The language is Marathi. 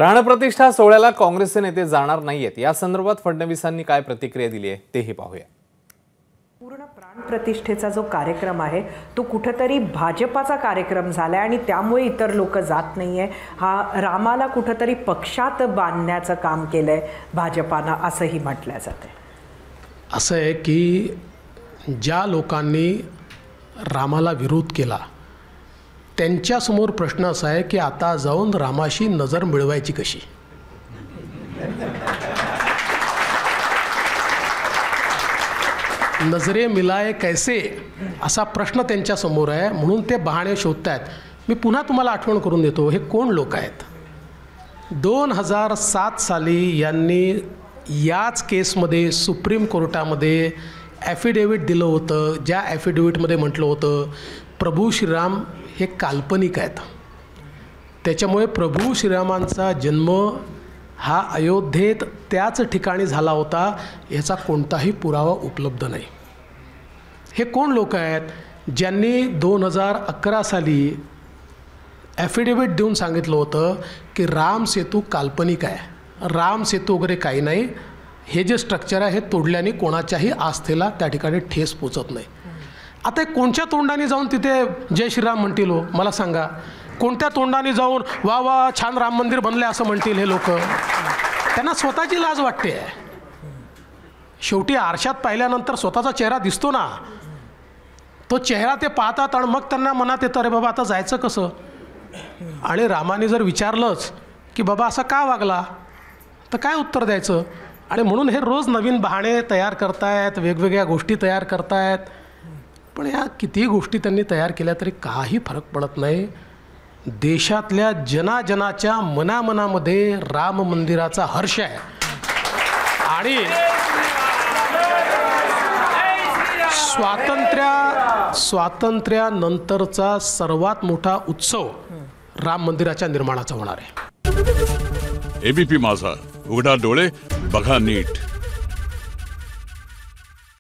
प्राणप्रतिष्ठा सोहळ्याला काँग्रेसचे नेते जाणार नाहीयेत। या संदर्भात फडणवीसांनी काय प्रतिक्रिया दिली आहे तेही पाहूया। पूर्ण प्राणप्रतिष्ठेचा जो कार्यक्रम आहे तो कुठेतरी भाजपाचा कार्यक्रम झालाय आणि त्यामुळे इतर लोक जात नाहीये। हा रामाला कुठेतरी पक्षात बांधण्याचं काम केलंय भाजपानं असंही म्हटलं जातंय। असं आहे की ज्या लोकांनी रामाला विरोध केला त्यांच्यासमोर प्रश्न असा आहे की आता जाऊन रामाशी नजर मिळवायची कशी। नजरे मिलाए कैसे असा प्रश्न त्यांच्यासमोर आहे, म्हणून ते बहाणे शोधतायत। मी पुन्हा तुम्हाला आठवण करून देतो, हे कोण लोक आहेत। 2007 साली यांनी याच केसमध्ये सुप्रीम कोर्टामध्ये ॲफिडेविट दिलं होतं, ज्या ॲफिडेविटमध्ये म्हटलं होतं प्रभू श्रीराम हे काल्पनिक आहेत। त्याच्यामुळे प्रभू श्रीरामांचा जन्म हा अयोध्येत त्याच ठिकाणी झाला होता याचा कोणताही पुरावा उपलब्ध नाही। हे कोण लोक आहेत ज्यांनी 2011 साली ॲफिडेविट देऊन सांगितलं होतं की राम सेतू काल्पनिक आहे, राम सेतू वगैरे काही नाही, हे जे स्ट्रक्चर आहे हे तोडल्याने कोणाच्याही आस्थेला त्या ठिकाणी ठेस पोचत नाही। आता कोणत्या तोंडाने जाऊन तिथे जय श्रीराम म्हणतील हो, मला सांगा। कोणत्या तोंडाने जाऊन वा वा छान राम मंदिर बनले असं म्हणतील हे लोक? त्यांना स्वतःची लाज वाटते। शेवटी आरशात पाहिल्यानंतर स्वतःचा चेहरा दिसतो ना, तो चेहरा ते पाहतात आणि मग त्यांना मनात येतं अरे बाबा आता जायचं कसं। आणि रामाने जर विचारलंच की बाबा असा का वागला तर काय उत्तर द्यायचं। आणि म्हणून हे रोज नवीन बहाणे तयार करतायत, वेगवेगळ्या गोष्टी तयार करतायत। पण या किती गोष्टी त्यांनी तयार केल्या तरी काही फरक पडत नाही। देशातल्या जनाजनाच्या मनामनामध्ये राम मंदिराचा हर्ष आहे आणि स्वातंत्र्यानंतरचा सर्वात मोठा उत्सव राम मंदिराच्या निर्माणाचा होणार आहे। एबीपी माझा, उघडा डोळे बघा नीट।